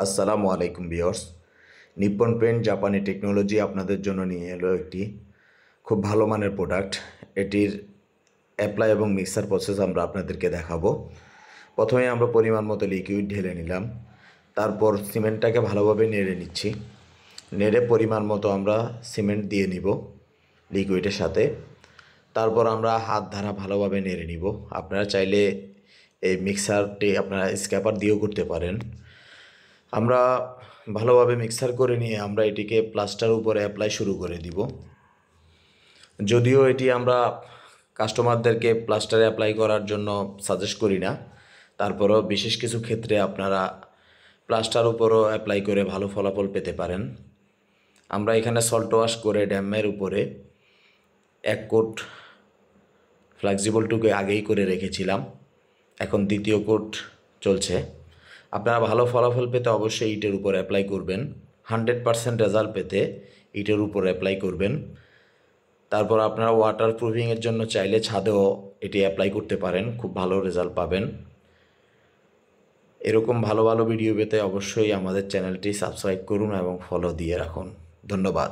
আসসালামু আলাইকুম viewers. Nippon paint জাপানি টেকনোলজি আপনাদের জন্য নিয়ে এলো একটি খুব ভালো মানের প্রোডাক্ট। এটির অ্যাপ্লাই এবং মিক্সার প্রসেস আমরা আপনাদেরকে দেখাবো। প্রথমে আমরা পরিমাণ মতো লিকুইড ঢেলে নিলাম, তারপর সিমেন্টটাকে ভালোভাবে নেড়ে নিচ্ছি। নেড়ে পরিমাণ মতো আমরা সিমেন্ট দিয়ে নিব লিকুইডের সাথে। তারপর আমরা হাত দ্বারা ভালোভাবে নেড়ে নিব। আপনারা চাইলে এই মিক্সারটি আপনারা স্ক্র্যাপার দিয়েও করতে পারেন। আমরা ভালোভাবে মিক্সার করে নিয়ে আমরা এটিকে প্লাস্টার উপরে অ্যাপ্লাই শুরু করে দিব। যদিও এটি আমরা কাস্টমারদেরকে প্লাস্টারে অ্যাপ্লাই করার জন্য সাজেস্ট করি না, তারপরও বিশেষ কিছু ক্ষেত্রে আপনারা প্লাস্টার উপরও অ্যাপ্লাই করে ভালো ফলাফল পেতে পারেন। আমরা এখানে সল্ট ওয়াশ করে ড্যামের উপরে এক কোট ফ্লেক্সিবল টুকে আগেই করে রেখেছিলাম, এখন দ্বিতীয় কোট চলছে। আপনারা ভালো ফলাফল পেতে অবশ্যই ইটের উপর অ্যাপ্লাই করবেন। 100% রেজাল্ট পেতে ইটের উপর অ্যাপ্লাই করবেন। তারপর আপনারা ওয়াটার প্রুফিংয়ের জন্য চাইলে ছাদেও এটি অ্যাপ্লাই করতে পারেন, খুব ভালো রেজাল্ট পাবেন। এরকম ভালো ভালো ভিডিও পেতে অবশ্যই আমাদের চ্যানেলটি সাবস্ক্রাইব করুন এবং ফলো দিয়ে রাখুন। ধন্যবাদ।